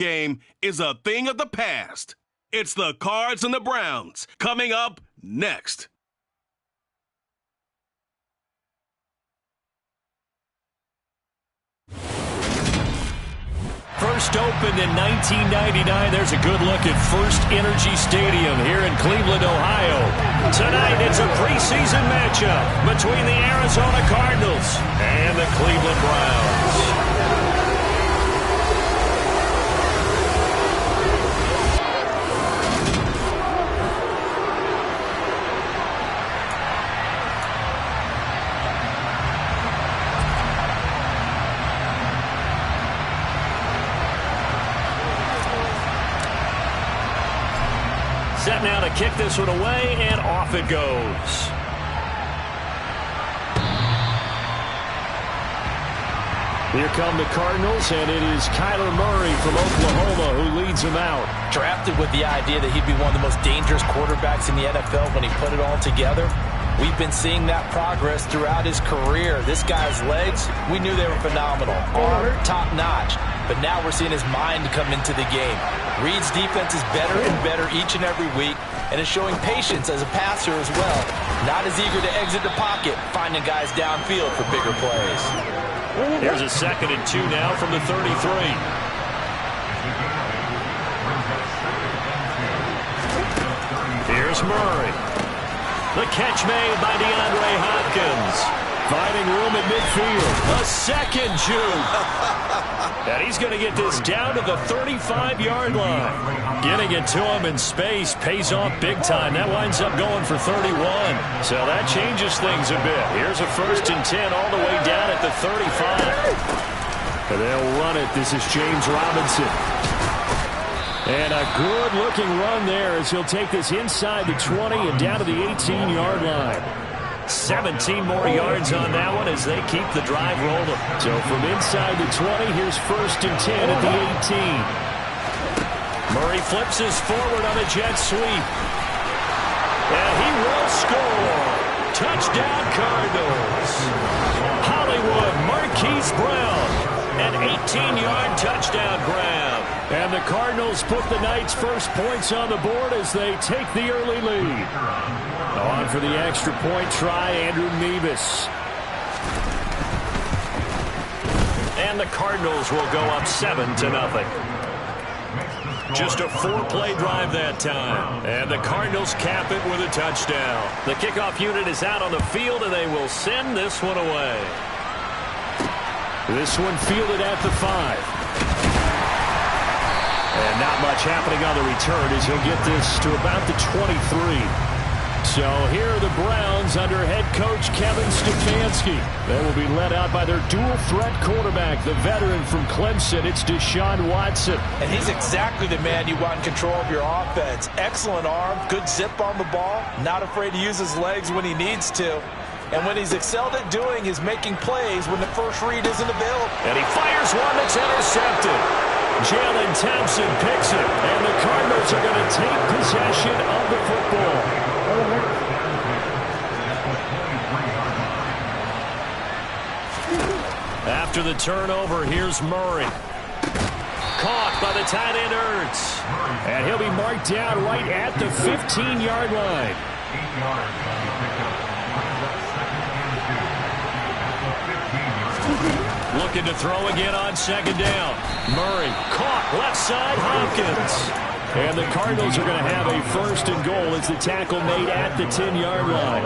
game is a thing of the past. It's the Cards and the Browns coming up next. First opened in 1999. There's a good look at First Energy Stadium here in Cleveland, Ohio. Tonight, it's a preseason matchup between the Arizona Cardinals and the Cleveland Browns. Set now to kick this one away, and off it goes. Here come the Cardinals, and it is Kyler Murray from Oklahoma who leads them out. Drafted with the idea that he'd be one of the most dangerous quarterbacks in the NFL when he put it all together. We've been seeing that progress throughout his career. This guy's legs, we knew they were phenomenal. Arm, top-notch. But now we're seeing his mind come into the game. Reed's defense is better and better each and every week, and is showing patience as a passer as well. Not as eager to exit the pocket, finding guys downfield for bigger plays. Here's a 2nd and 2 now from the 33. Here's Murray. The catch made by DeAndre Hopkins. Finding room at midfield. A second juke. And he's going to get this down to the 35-yard line. Getting it to him in space pays off big time. That winds up going for 31. So that changes things a bit. Here's a 1st and 10 all the way down at the 35. And they'll run it. This is James Robinson. And a good-looking run there as he'll take this inside the 20 and down to the 18-yard line. 17 more yards on that one as they keep the drive rolling. So from inside the 20, here's 1st and 10 at the 18. Murray flips his forward on a jet sweep. And he will score. Touchdown Cardinals. Hollywood Marquise Brown. An 18-yard touchdown grab. And the Cardinals put the Knights' first points on the board as they take the early lead. On for the extra point try, Andrew Nevis. And the Cardinals will go up 7-0. Just a 4-play drive that time. And the Cardinals cap it with a touchdown. The kickoff unit is out on the field, and they will send this one away. This one fielded at the 5. And not much happening on the return as he'll get this to about the 23. So here are the Browns under head coach Kevin Stefanski. They will be led out by their dual-threat quarterback, the veteran from Clemson. It's Deshaun Watson. And he's exactly the man you want in control of your offense. Excellent arm, good zip on the ball, not afraid to use his legs when he needs to. And when he's excelled at doing is making plays when the first read isn't available. And he fires one that's intercepted. Jalen Thompson picks it, and the Cardinals are going to take possession of the football. After the turnover, here's Murray. Caught by the tight end Ertz. And he'll be marked down right at the 15-yard line. Looking to throw again on 2nd down. Murray caught left side Hopkins. And the Cardinals are going to have a 1st and goal as the tackle made at the 10-yard line.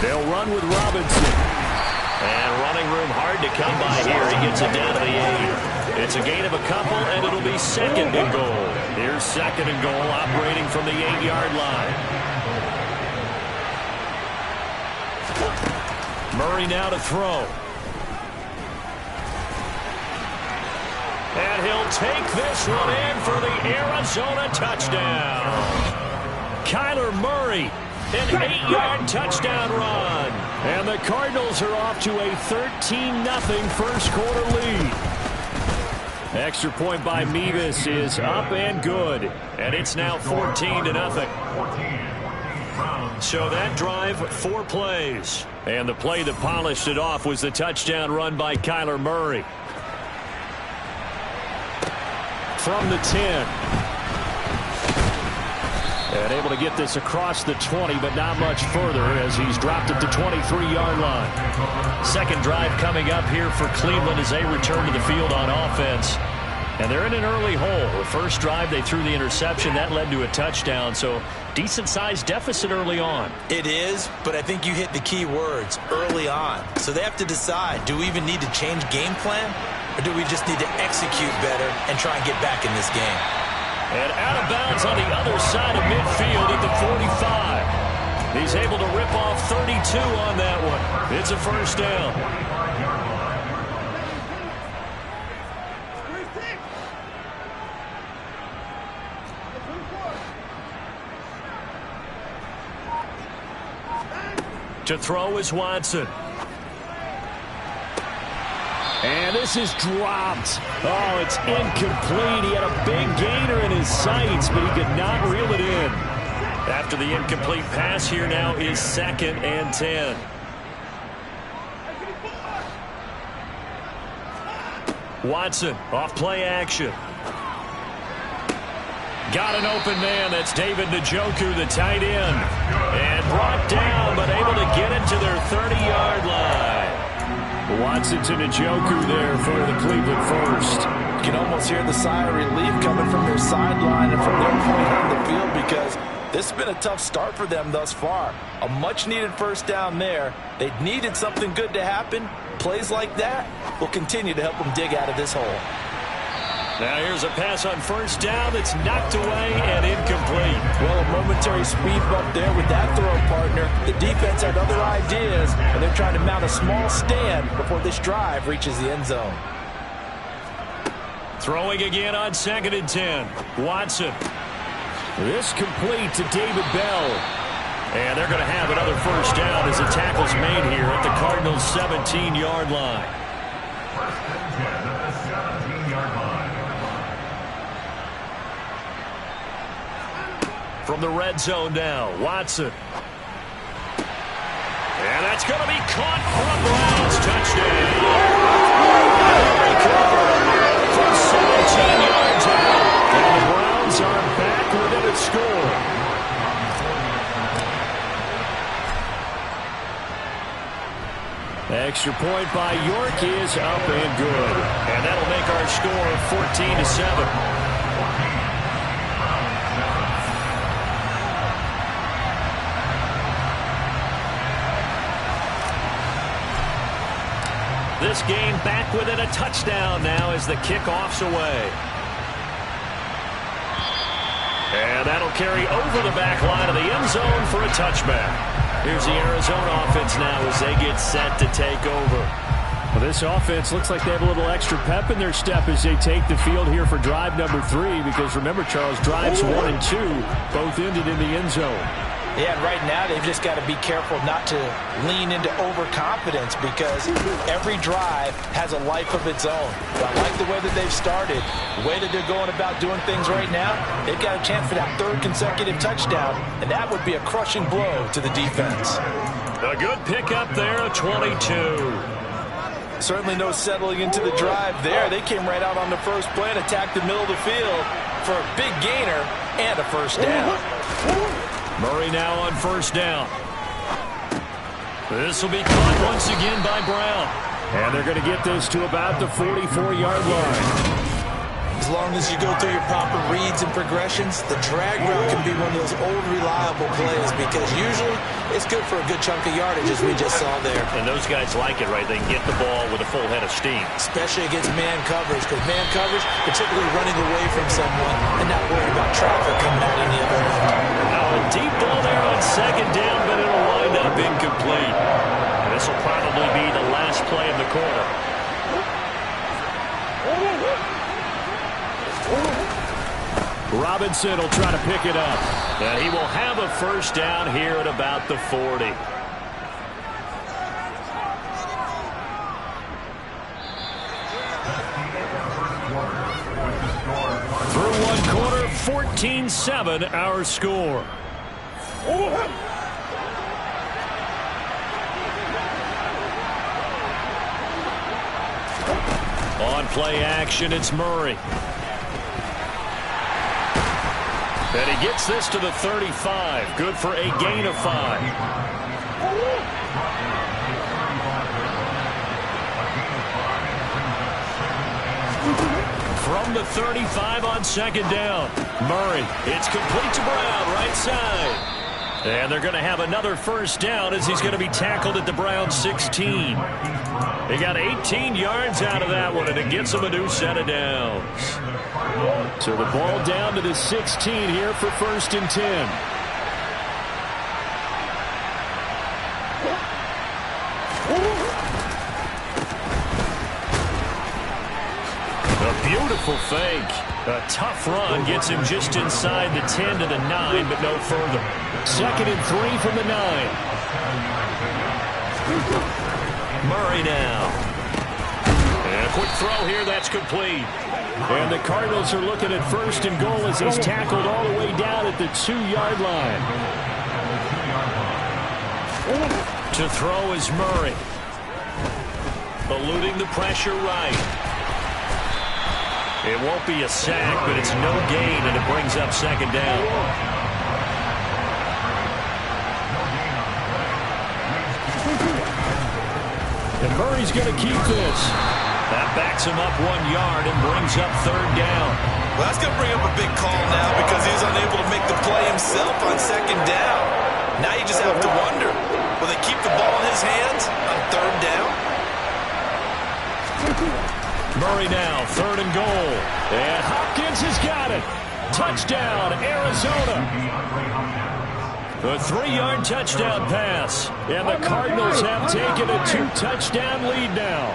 They'll run with Robinson. And running room hard to come by here. He gets it down to the 8. It's a gain of a couple, and it'll be 2nd and goal. Here's 2nd and goal, operating from the 8-yard line. Murray now to throw. And he'll take this one in for the Arizona touchdown. Kyler Murray. An 8-yard touchdown run. And the Cardinals are off to a 13-0 first quarter lead. Extra point by Mevis is up and good. And it's now 14-0. So that drive, 4 plays. And the play that polished it off was the touchdown run by Kyler Murray. From the 10. And able to get this across the 20, but not much further as he's dropped at the 23-yard line. Second drive coming up here for Cleveland as they return to the field on offense. And they're in an early hole. The first drive, they threw the interception. That led to a touchdown, so decent-sized deficit early on. It is, but I think you hit the key words, early on. So they have to decide, do we even need to change game plan, or do we just need to execute better and try and get back in this game? And out of bounds on the other side of midfield at the 45. He's able to rip off 32 on that one. It's a first down. To throw is Watson. And this is dropped. Oh, it's incomplete. He had a big gainer in his sights, but he could not reel it in. After the incomplete pass, here now is 2nd and 10. Watson off play action. Got an open man. That's David Njoku, the tight end. And brought down, but able to get it to their 30-yard line. Watson to Njoku there for the Cleveland first. You can almost hear the sigh of relief coming from their sideline and from their point on the field because this has been a tough start for them thus far. A much-needed first down there. They needed something good to happen. Plays like that will continue to help them dig out of this hole. Now here's a pass on first down that's knocked away and incomplete. Well, a momentary speed bump there with that throw partner. The defense had other ideas, and they're trying to mount a small stand before this drive reaches the end zone. Throwing again on 2nd and 10. Watson. This complete to David Bell. And they're going to have another first down as the tackle's made here at the Cardinals' 17-yard line. From the red zone now, Watson. And that's going to be caught for a Browns touchdown. From 17 yards out. And the Browns are back within a score. Extra point by York is up and good. And that'll make our score 14-7. This game back within a touchdown now as the kickoff's away. And that'll carry over the back line of the end zone for a touchback. Here's the Arizona offense now as they get set to take over. Well, this offense looks like they have a little extra pep in their step as they take the field here for drive number 3 because remember, Charles, drives 1 and 2 both ended in the end zone. Yeah, and right now they've just got to be careful not to lean into overconfidence because every drive has a life of its own. But I like the way that they've started, the way that they're going about doing things right now. They've got a chance for that 3rd consecutive touchdown, and that would be a crushing blow to the defense. A good pickup there, a 22. Certainly no settling into the drive there. They came right out on the first play and attacked the middle of the field for a big gainer and a first down. Murray now on first down. This will be caught once again by Brown. And they're going to get this to about the 44-yard line. As long as you go through your proper reads and progressions, the drag route can be one of those old reliable plays because usually it's good for a good chunk of yardage as we just saw there. And those guys like it, right? They can get the ball with a full head of steam. Especially against man coverage because man coverage, particularly running away from someone and not worried about traffic coming out on the other end. Now a deep ball there on 2nd down, but it'll wind up incomplete. And this will probably be the last play of the quarter. Robinson will try to pick it up. And he will have a first down here at about the 40. Through one quarter, 14-7 our score. On play action, it's Murray. And he gets this to the 35. Good for a gain of 5. From the 35 on second down. Murray, it's complete to Brown, right side. And they're going to have another first down as he's going to be tackled at the Browns 16. They got 18 yards out of that one, and it gets them a new set of downs. So the ball down to the 16 here for 1st and 10. A beautiful fake. A tough run gets him just inside the 10 to the 9, but no further. 2nd and 3 from the 9. Murray now. And a quick throw here, that's complete. And the Cardinals are looking at 1st and goal as he's tackled all the way down at the 2-yard line. To throw is Murray. Eluding the pressure right. It won't be a sack, but it's no gain, and it brings up 2nd down. And Murray's going to keep this. That backs him up 1 yard and brings up 3rd down. Well, that's going to bring up a big call now because he was unable to make the play himself on 2nd down. Now you just have to wonder, will they keep the ball in his hands on 3rd down? Murray now, 3rd and goal. And Hopkins has got it. Touchdown, Arizona. A 3-yard touchdown pass. And the Cardinals have taken a 2-touchdown lead now.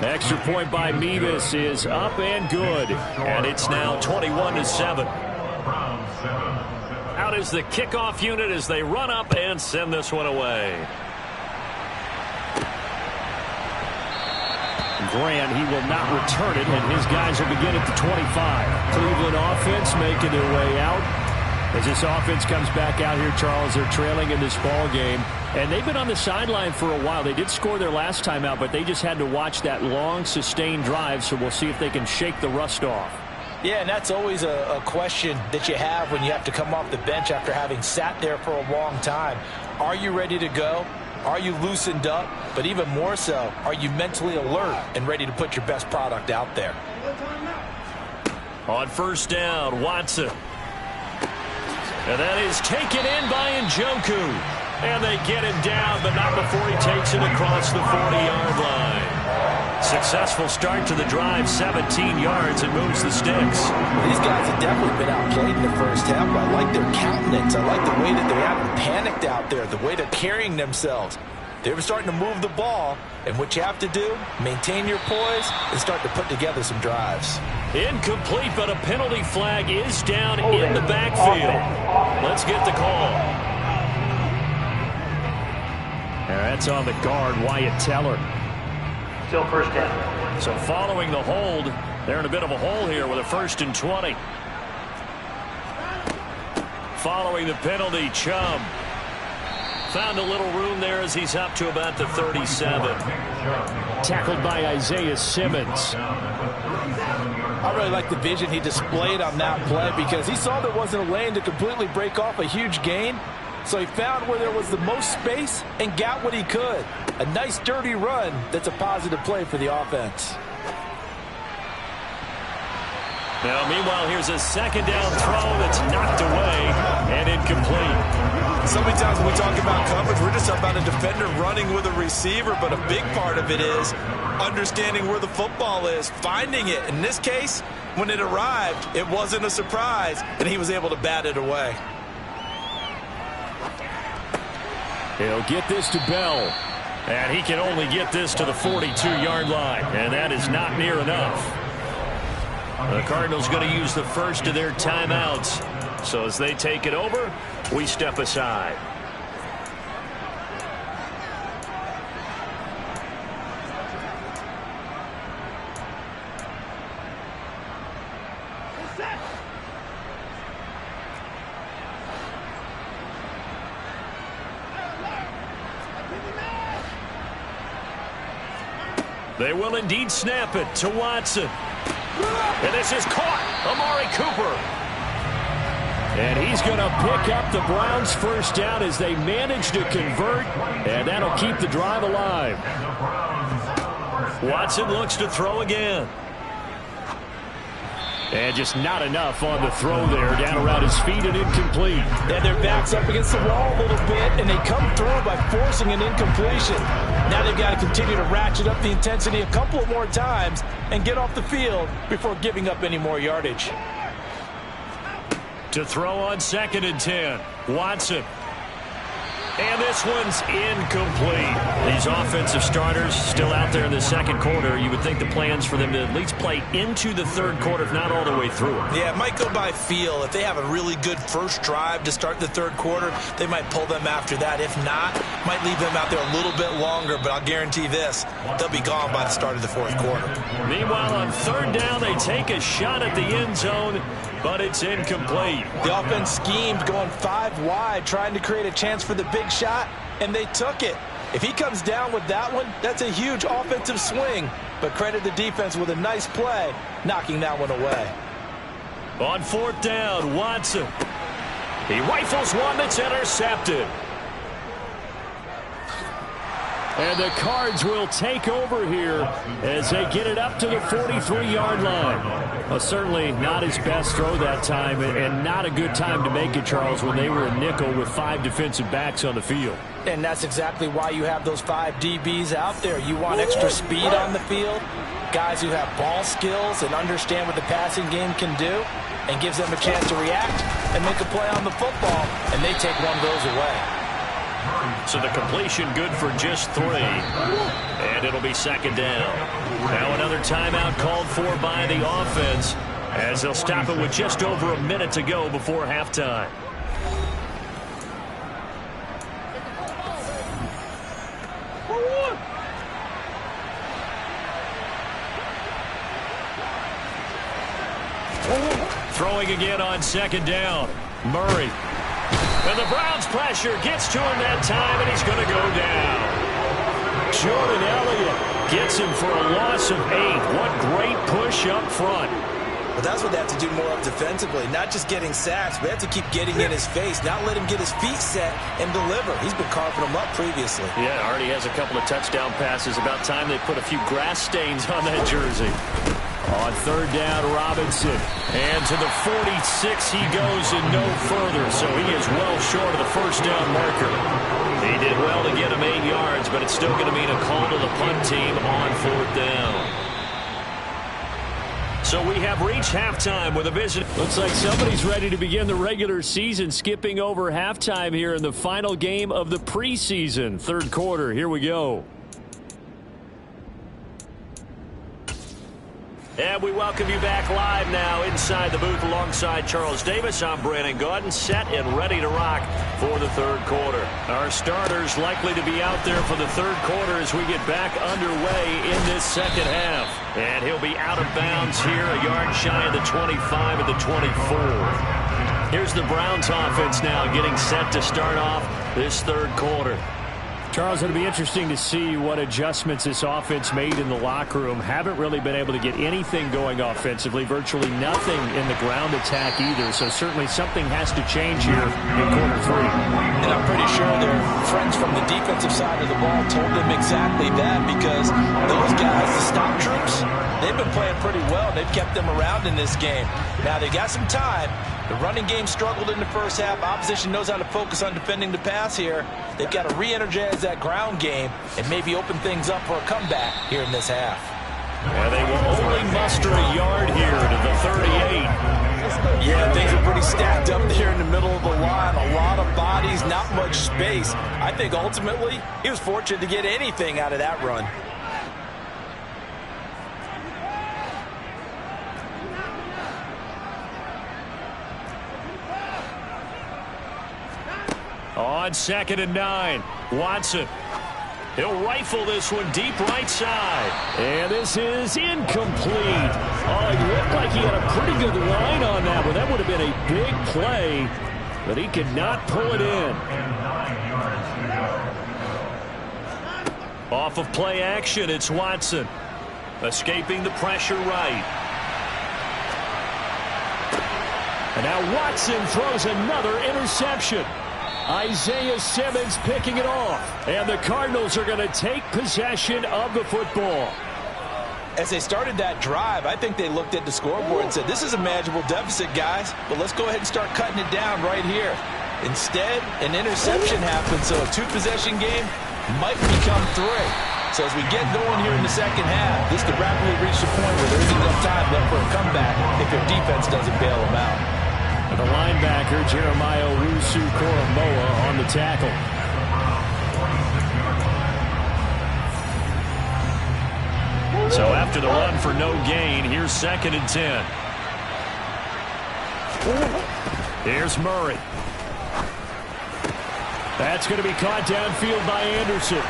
Extra point by Mevis is up and good. And it's now 21-7. Out is the kickoff unit as they run up and send this one away. Grant, he will not return it, and his guys will begin at the 25. Cleveland offense making their way out. As this offense comes back out here, Charles, they're trailing in this ball game. And they've been on the sideline for a while. They did score their last time out, but they just had to watch that long, sustained drive, so we'll see if they can shake the rust off. Yeah, and that's always a question that you have when you have to come off the bench after having sat there for a long time. Are you ready to go? Are you loosened up? But even more so, are you mentally alert and ready to put your best product out there? On 1st down, Watson. And that is taken in by Njoku. And they get him down, but not before he takes it across the 40-yard line. Successful start to the drive, 17 yards, and moves the sticks. These guys have definitely been outplayed in the first half. I like their countenance. I like the way that they haven't panicked out there, the way they're carrying themselves. They were starting to move the ball, and what you have to do, maintain your poise and start to put together some drives. Incomplete, but a penalty flag is down in the backfield. Let's get the call. That's on the guard, Wyatt Teller. Still 1st down. So following the hold, they're in a bit of a hole here with a 1st and 20. Following the penalty, Chubb found a little room there as he's up to about the 37. Tackled by Isaiah Simmons. I really like the vision he displayed on that play because he saw there wasn't a lane to completely break off a huge gain. So he found where there was the most space and got what he could. A nice dirty run that's a positive play for the offense. Now, meanwhile, here's a 2nd down throw that's knocked away and incomplete. So many times when we talk about coverage, we're just talking about a defender running with a receiver, but a big part of it is understanding where the football is, finding it. In this case, when it arrived, it wasn't a surprise, and he was able to bat it away. He'll get this to Bell. And he can only get this to the 42-yard line. And that is not near enough. The Cardinals going to use the first of their timeouts. So as they take it over, we step aside. They will indeed snap it to Watson. And this is caught. Amari Cooper. And he's going to pick up the Browns' first down as they manage to convert. And that'll keep the drive alive. Watson looks to throw again. And just not enough on the throw there. Down around his feet and incomplete. And their back's up against the wall a little bit, and they come through by forcing an incompletion. Now they've got to continue to ratchet up the intensity a couple of more times and get off the field before giving up any more yardage. To throw on 2nd and 10. Watson. And this one's incomplete. These offensive starters still out there in the second quarter. You would think the plans for them to at least play into the third quarter, if not all the way through. Yeah, it might go by feel. If they have a really good first drive to start the third quarter, they might pull them after that. If not, might leave them out there a little bit longer, but I'll guarantee this, they'll be gone by the start of the fourth quarter. Meanwhile, on 3rd down, they take a shot at the end zone, but it's incomplete. The offense schemed going 5 wide, trying to create a chance for the big shot, and they took it. If he comes down with that one, that's a huge offensive swing. But credit the defense with a nice play, knocking that one away. On 4th down, Watson. He rifles one that's intercepted. And the Cards will take over here as they get it up to the 43-yard line. Well, certainly not his best throw that time, and not a good time to make it, Charles, when they were a nickel with 5 defensive backs on the field. And that's exactly why you have those 5 DBs out there. You want extra speed on the field, guys who have ball skills and understand what the passing game can do, and gives them a chance to react and make a play on the football, and they take one of those away. So the completion good for just 3. And it'll be 2nd down. Now another timeout called for by the offense as they'll stop it with just over a minute to go before halftime. Throwing again on 2nd down. Murray. And the Browns pressure gets to him that time, and he's going to go down. Jordan Elliott gets him for a loss of 8. What great push up front. But that's what they have to do more of defensively. Not just getting sacks, but they have to keep getting in his face. Not let him get his feet set and deliver. He's been carving them up previously. Yeah, already has a couple of touchdown passes. About time they put a few grass stains on that jersey. On 3rd down, Robinson. And to the 46 he goes and no further. So he is well short of the first down marker. He did well to get him 8 yards, but it's still going to mean a call to the punt team on 4th down. So we have reached halftime with a visit. Looks like somebody's ready to begin the regular season, skipping over halftime here in the final game of the preseason. 3rd quarter, here we go. And we welcome you back live now inside the booth alongside Charles Davis. I'm Brandon Gaudin, set and ready to rock for the 3rd quarter. Our starters likely to be out there for the 3rd quarter as we get back underway in this 2nd half. And he'll be out of bounds here, a yard shy of the 25 at the 24. Here's the Browns offense now getting set to start off this 3rd quarter. Charles, it'll be interesting to see what adjustments this offense made in the locker room. Haven't really been able to get anything going offensively, virtually nothing in the ground attack either. So certainly something has to change here in quarter 3. And I'm pretty sure their friends from the defensive side of the ball told them exactly that, because those guys, the stop troops, they've been playing pretty well. They've kept them around in this game. Now they got some time. The running game struggled in the first half. Opposition knows how to focus on defending the pass here. They've got to re-energize that ground game and maybe open things up for a comeback here in this half. And they will only muster a yard here to the 38. Yeah, things are pretty stacked up there in the middle of the line. A lot of bodies, not much space. I think ultimately he was fortunate to get anything out of that run. On 2nd and 9, Watson. He'll rifle this one deep right side. And this is incomplete. Oh, it looked like he had a pretty good line on that one. That would have been a big play, but he could not pull it in. Off of play action, it's Watson. Escaping the pressure right. And now Watson throws another interception. Isaiah Simmons picking it off. And the Cardinals are going to take possession of the football. As they started that drive, I think they looked at the scoreboard and said, this is a manageable deficit, guys, but let's go ahead and start cutting it down right here. Instead, an interception happened, so a two-possession game might become three. So as we get going here in the second half, this could rapidly reach the point where there isn't enough time left for a comeback if their defense doesn't bail them out. And the linebacker, Jeremiah Owusu-Koramoah, on the tackle. So after the run for no gain, here's 2nd and 10. Here's Murray. That's going to be caught downfield by Anderson.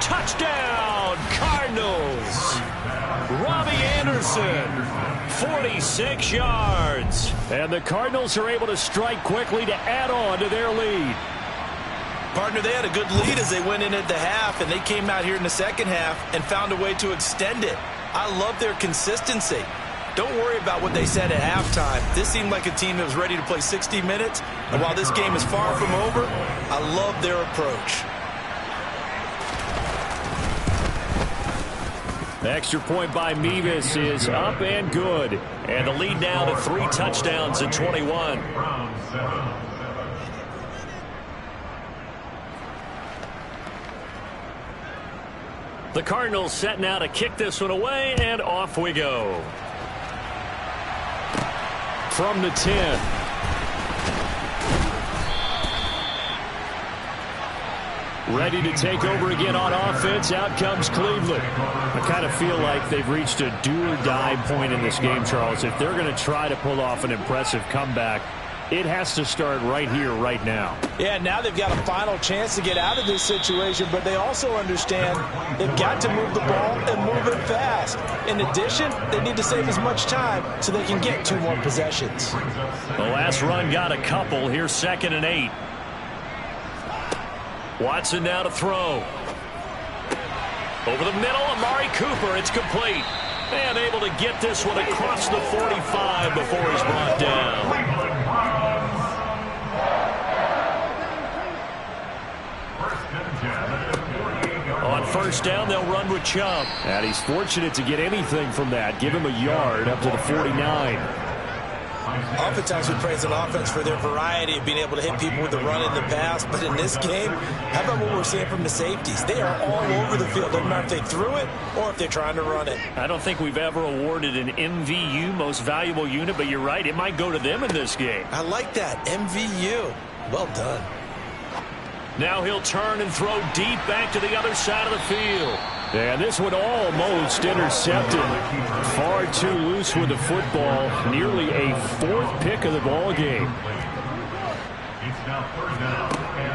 Touchdown, Cardinals. Robbie Anderson, 46 yards. And the Cardinals are able to strike quickly to add on to their lead. Partner, they had a good lead as they went in at the half, and they came out here in the second half and found a way to extend it. I love their consistency. Don't worry about what they said at halftime. This seemed like a team that was ready to play 60 minutes, and while this game is far from over, I love their approach. The extra point by Mevis is up and good. And the lead now to 3 touchdowns at 21. The Cardinals set now to kick this one away, and off we go. From the 10. Ready to take over again on offense. Out comes Cleveland. I kind of feel like they've reached a do-or-die point in this game, Charles. If they're going to try to pull off an impressive comeback, it has to start right here, right now. Yeah, now they've got a final chance to get out of this situation, but they also understand they've got to move the ball and move it fast. In addition, they need to save as much time so they can get 2 more possessions. The last run got a couple. Here's 2nd and 8. Watson now to throw. Over the middle, Amari Cooper. It's complete. And able to get this one across the 45 before he's brought down. On first down, they'll run with Chubb. And he's fortunate to get anything from that. Give him a yard up to the 49. Oftentimes we praise an offense for their variety of being able to hit people with the run and the pass, but in this game, how about what we're seeing from the safeties? They are all over the field. Doesn't matter if they threw it or if they're trying to run it. I don't think we've ever awarded an MVU, most valuable unit, but you're right, it might go to them in this game. I like that, MVU. Well done. Now he'll turn and throw deep back to the other side of the field. And this one almost intercepted. Far too loose with the football. Nearly a 4th pick of the ball game.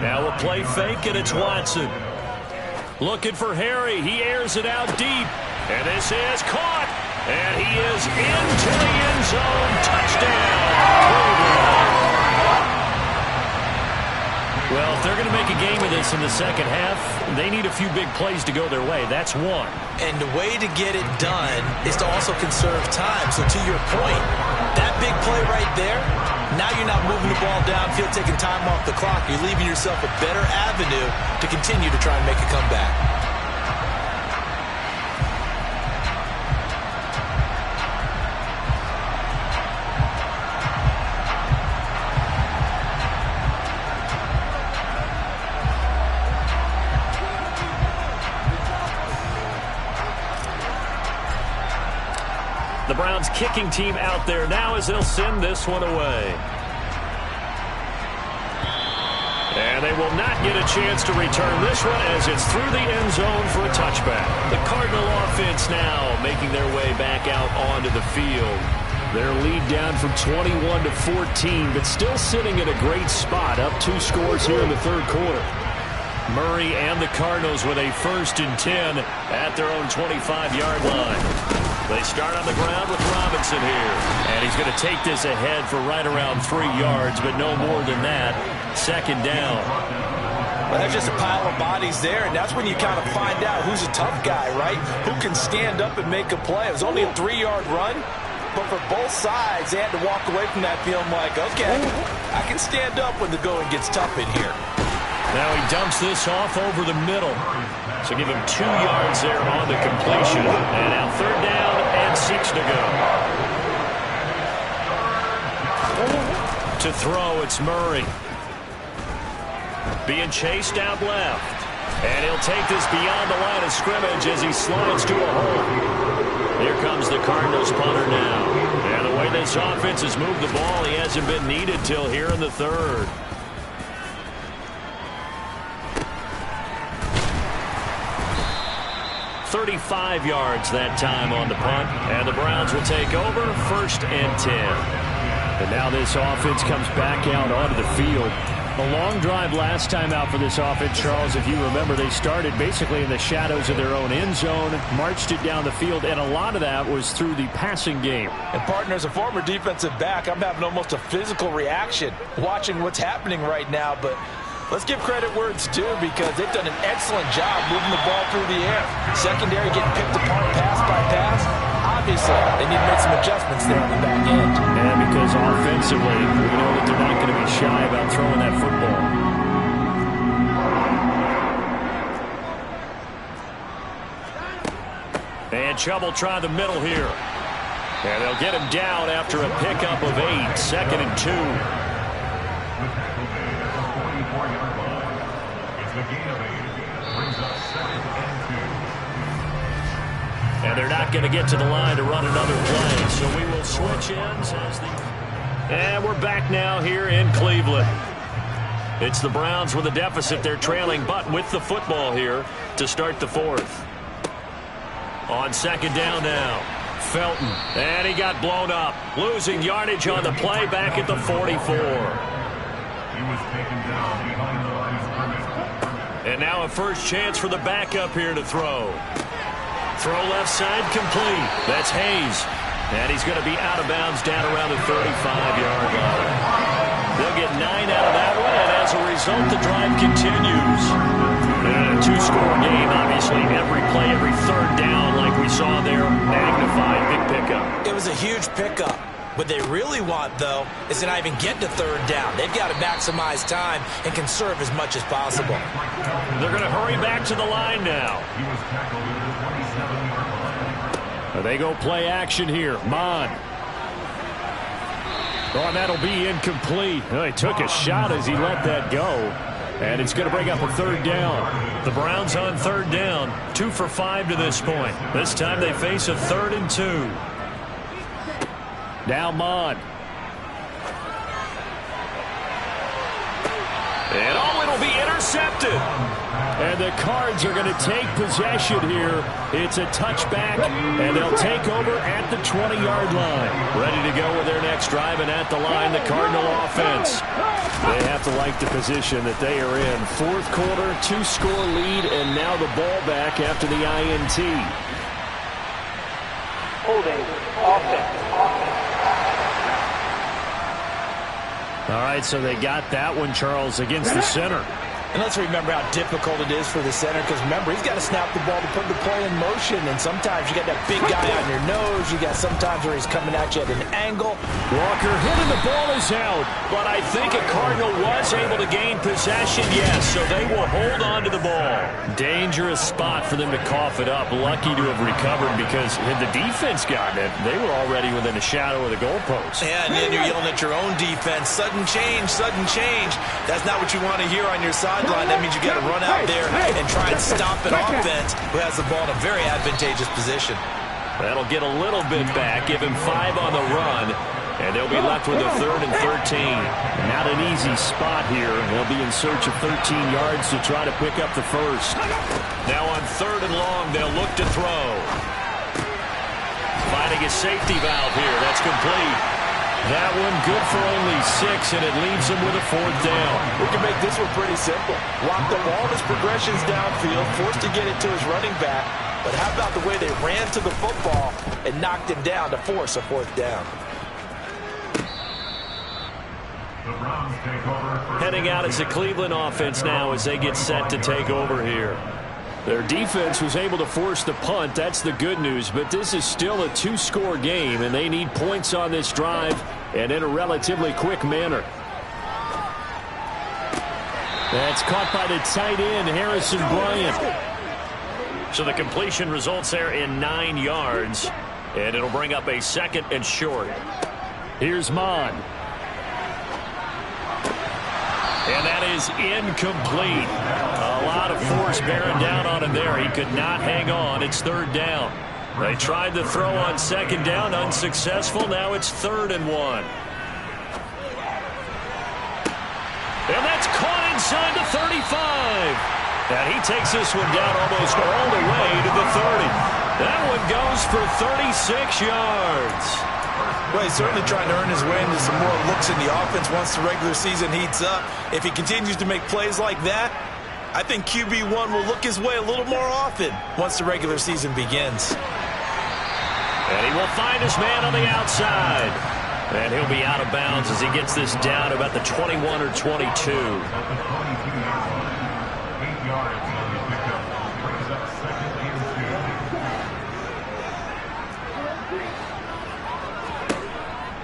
Now a play fake, and it's Watson. Looking for Harry. He airs it out deep. And this is caught. And he is into the end zone. Touchdown. Well, if they're going to make a game of this in the second half, they need a few big plays to go their way. That's one. And the way to get it done is to also conserve time. So to your point, that big play right there, now you're not moving the ball downfield, taking time off the clock. You're leaving yourself a better avenue to continue to try and make a comeback. The Browns kicking team out there now as they'll send this one away. And they will not get a chance to return this one as it's through the end zone for a touchback. The Cardinal offense now making their way back out onto the field. Their lead down from 21 to 14, but still sitting in a great spot, up 2 scores here in the third quarter. Murray and the Cardinals with a 1st and 10 at their own 25-yard line. They start on the ground with Robinson here. And he's going to take this ahead for right around 3 yards, but no more than that. 2nd down. Well, there's just a pile of bodies there, and that's when you kind of find out who's a tough guy, right? Who can stand up and make a play. It was only a 3-yard run, but for both sides, they had to walk away from that feeling like, okay, I can stand up when the going gets tough in here. Now he dumps this off over the middle. So give him 2 yards there on the completion. And now 3rd down and 6 to go. To throw, it's Murray. Being chased out left. And he'll take this beyond the line of scrimmage as he slides to a hole. Here comes the Cardinals punter now. And the way this offense has moved the ball, he hasn't been needed till here in the 3rd. 35 yards that time on the punt. And the Browns will take over 1st and 10. And now this offense comes back out onto the field. A long drive last time out for this offense, Charles. If you remember, they started basically in the shadows of their own end zone, marched it down the field, and a lot of that was through the passing game. And, partner, as a former defensive back, I'm having almost a physical reaction watching what's happening right now. But let's give credit where it's due, because they've done an excellent job moving the ball through the air. Secondary getting picked apart pass by pass. Obviously, they need to make some adjustments there on the back end. And because offensively, we know that they're not going to be shy about throwing that football. And Chubb will try the middle here. And they'll get him down after a pickup of 8, 2nd and 2. And they're not going to get to the line to run another play. So we will switch ends as and we're back now here in Cleveland. It's the Browns with a deficit. They're trailing, but with the football here to start the 4th. On 2nd down now. Felton. And he got blown up. Losing yardage on the play back at the 44. He was taken down behind the line of scrimmage. And now a first chance for the backup here to throw. Throw left side complete. That's Hayes. And he's going to be out of bounds down around the 35-yard line. They'll get 9 out of that one, and as a result, the drive continues. And a 2-score game, obviously, every play, every 3rd down, like we saw there, magnified, big pickup. It was a huge pickup. What they really want, though, is to not even get to 3rd down. They've got to maximize time and conserve as much as possible. They're going to hurry back to the line now. He was tackled at the 27-yard line. They go play action here. Mon. Oh, and that'll be incomplete. Oh, he took a shot as he let that go. And it's going to bring up a 3rd down. The Browns on 3rd down. 2 for 5 to this point. This time they face a 3rd and 2. Now Mon. And oh, it'll be intercepted. And the Cards are going to take possession here. It's a touchback, and they'll take over at the 20-yard line. Ready to go with their next drive, and at the line, the Cardinal offense. They have to like the position that they are in. 4th quarter, 2-score lead, and now the ball back after the INT. Holding, offense. All right, so they got that one, Charles, against the center. And let's remember how difficult it is for the center, because remember, he's got to snap the ball to put the play in motion, and sometimes you got that big guy on your nose. You got sometimes where he's coming at you at an angle. Walker hitting the ball is out, but I think a Cardinal was able to gain possession, yes, so they will hold on to the ball. Dangerous spot for them to cough it up. Lucky to have recovered, because had the defense gotten it, they were already within a shadow of the goalpost. Yeah, and then you're yelling at your own defense. Sudden change, sudden change. That's not what you want to hear on your sideline. That means you got to run out there and try and stop an offense who has the ball in a very advantageous position. That'll get a little bit back, give him 5 on the run, and they'll be left with a 3rd and 13. Not an easy spot here. They'll be in search of 13 yards to try to pick up the first. Now on 3rd and long, they'll look to throw. Finding a safety valve here. That's complete. That one good for only 6, and it leaves him with a 4th down. We can make this one pretty simple. Walk up all his progressions downfield, forced to get it to his running back. But how about the way they ran to the football and knocked him down to force a 4th down? The Browns take over. heading out as the Cleveland offense now as they get set to take over here. Their defense was able to force the punt. That's the good news. But this is still a two-score game, and they need points on this drive and in a relatively quick manner. That's caught by the tight end, Harrison Bryant. So the completion results there in 9 yards, and it'll bring up a 2nd and short. Here's Mon. And that is incomplete. A lot of force bearing down on him there. He could not hang on. It's 3rd down. They tried to throw on 2nd down, unsuccessful. Now it's 3rd and 1. And that's caught inside the 35. And he takes this one down almost all the way to the 30. That one goes for 36 yards. Well, he's certainly trying to earn his way into some more looks in the offense once the regular season heats up. If he continues to make plays like that, I think QB1 will look his way a little more often once the regular season begins. And he will find his man on the outside. And he'll be out of bounds as he gets this down about the 21 or 22. At the 22-yard line, 8 yards on the pickup. Brings up 2nd and 2.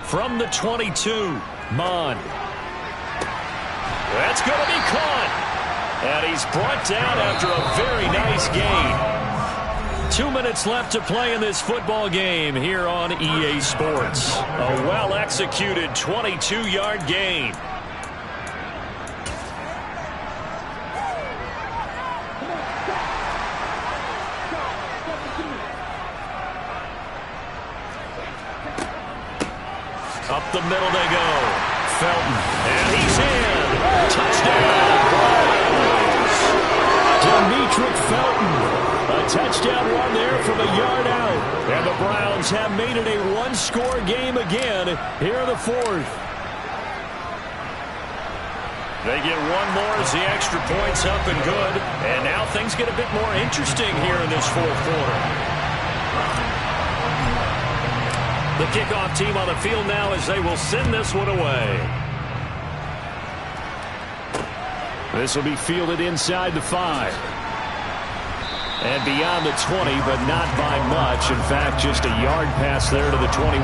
From the 22, Mon. That's going to be caught. And he's brought down after a very nice gain. 2 minutes left to play in this football game here on EA Sports. A well-executed 22-yard gain. Up the middle they go. Felton. And he's in. Touchdown. Demetric Felton. A touchdown run there from a yard out. And the Browns have made it a one-score game again here in the 4th. They get one more as the extra point's up and good. And now things get a bit more interesting here in this 4th quarter. The kickoff team on the field now as they will send this one away. This will be fielded inside the 5. And beyond the 20, but not by much. In fact, just a yard pass there to the 21.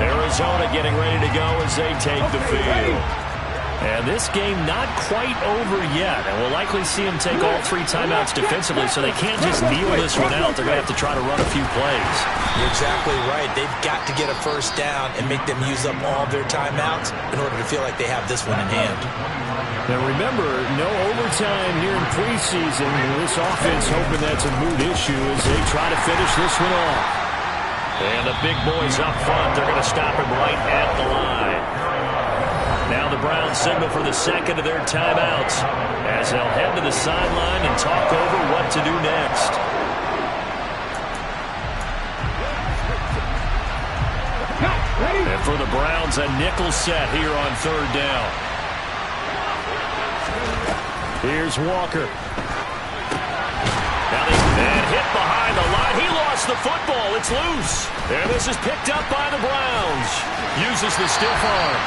Arizona getting ready to go as they take the field. And this game not quite over yet. And we'll likely see them take all 3 timeouts defensively, so they can't just kneel this one out. They're going to have to try to run a few plays. You're exactly right. They've got to get a 1st down and make them use up all their timeouts in order to feel like they have this one in hand. Now remember, no overtime here in preseason. This offense hoping that's a moot issue as they try to finish this one off. And the big boys up front, they're going to stop him right at the line. Now the Browns signal for the 2nd of their timeouts as they'll head to the sideline and talk over what to do next. And for the Browns, a nickel set here on 3rd down. Here's Walker. Now and hit behind the line. He lost the football. It's loose. And this is picked up by the Browns. Uses the stiff arm.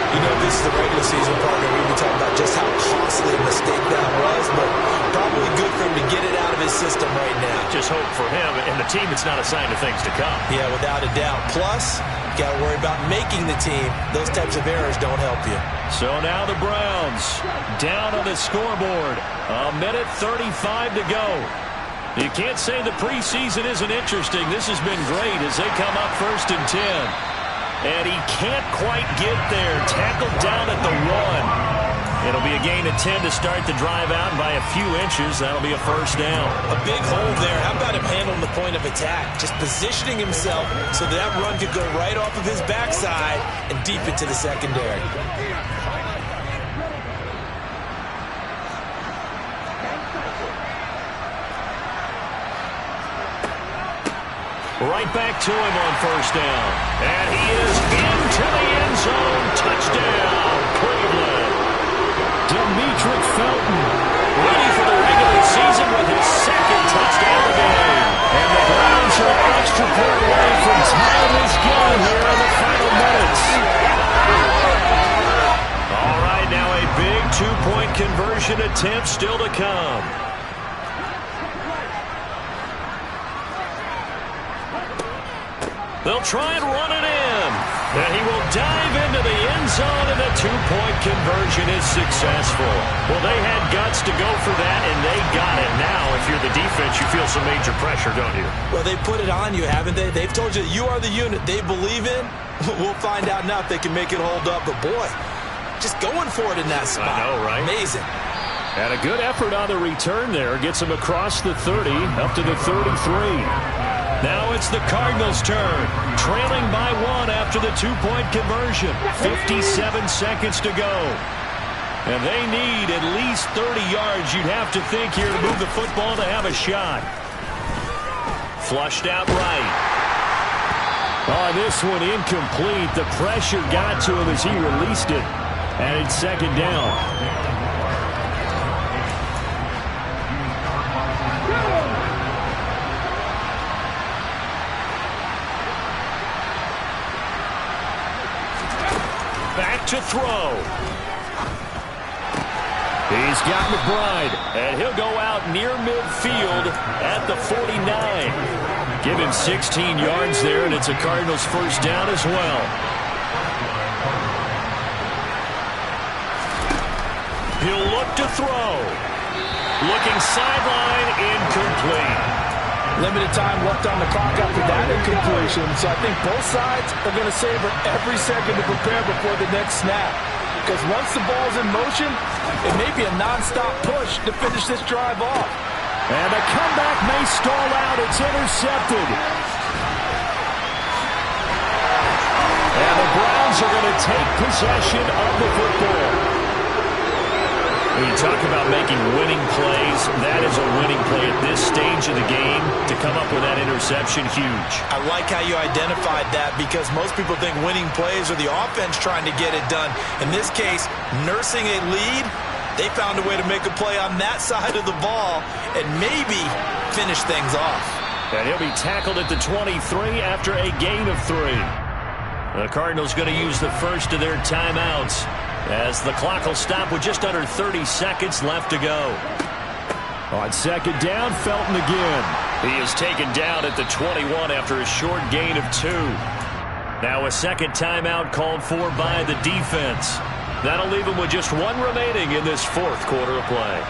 You know, this is the regular season partner. We've been talking about just how costly a mistake that was, but probably good for him to get it out of his system right now. Just hope for him and the team it's not a sign of things to come. Yeah, without a doubt. Plus, you got to worry about making the team. Those types of errors don't help you. So now the Browns down on the scoreboard. 1:35 to go. You can't say the preseason isn't interesting. This has been great as they come up 1st and 10. And he can't quite get there. Tackled down at the 1. It'll be a gain of 10 to start the drive out. By a few inches, that'll be a 1st down. A big hole there. How about him handling the point of attack? Just positioning himself so that run could go right off of his backside and deep into the secondary. Right back to him on 1st down. And he is into the end zone. Touchdown, Cleveland. Demetric Felton ready for the regular season with his 2nd touchdown of the game. And the Browns are extra point away from tying this game here in the final minutes. conversion attempt still to come. They'll try and run it in. And he will dive into the end zone, and the two-point conversion is successful. Well, they had guts to go for that, and they got it. Now, if you're the defense, you feel some major pressure, don't you? Well, they put it on you, haven't they? They've told you that you are the unit they believe in. We'll find out now if they can make it hold up. But, boy, just going for it in that spot. I know, right? Amazing. And a good effort on the return there. Gets him across the 30, up to the 33. Now it's the Cardinals' turn, trailing by 1 after the two-point conversion. 57 seconds to go. And they need at least 30 yards, you'd have to think, here to move the football to have a shot. Flushed out right. Oh, this one incomplete. The pressure got to him as he released it. And it's second down. Back to throw. He's got McBride, and he'll go out near midfield at the 49. Give him 16 yards there, and it's a Cardinals first down as well. He'll look to throw. Looking sideline, incomplete. Limited time left on the clock after that incompletion, so I think both sides are going to savor every second to prepare before the next snap. Because once the ball's in motion, it may be a nonstop push to finish this drive off. And the comeback may stall out. It's intercepted. And the Browns are going to take possession of the football. When you talk about making winning plays, that is a winning play at this stage of the game. To come up with that interception, huge. I like how you identified that, because most people think winning plays are the offense trying to get it done. In this case, nursing a lead, they found a way to make a play on that side of the ball and maybe finish things off. And he'll be tackled at the 23 after a gain of 3. The Cardinals going to use the first of their timeouts, as the clock will stop with just under 30 seconds left to go. On second down, Felton again. He is taken down at the 21 after a short gain of 2. Now a second timeout called for by the defense. That'll leave him with just 1 remaining in this fourth quarter of play.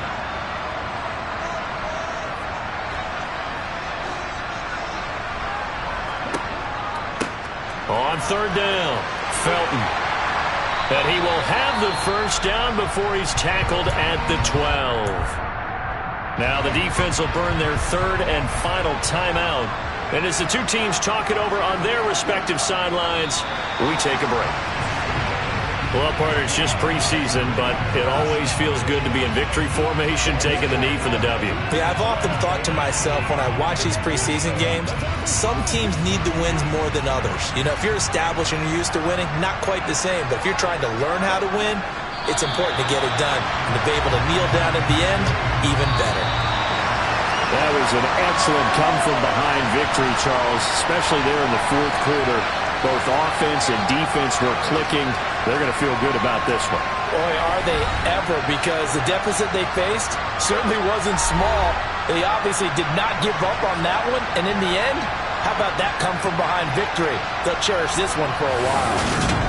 On third down, Felton. And he will have the first down before he's tackled at the 12. Now the defense will burn their third and final timeout. And as the two teams talk it over on their respective sidelines, we take a break. Well, partner, it's just preseason, but it always feels good to be in victory formation, taking the knee for the W. Yeah, I've often thought to myself when I watch these preseason games, some teams need the wins more than others. You know, if you're established and you're used to winning, not quite the same. But if you're trying to learn how to win, it's important to get it done. And to be able to kneel down at the end, even better. That was an excellent come-from-behind victory, Charles, especially there in the fourth quarter. Both offense and defense were clicking. They're going to feel good about this one. Boy, are they ever, because the deficit they faced certainly wasn't small. They obviously did not give up on that one, and in the end, how about that come-from-behind victory? They'll cherish this one for a while.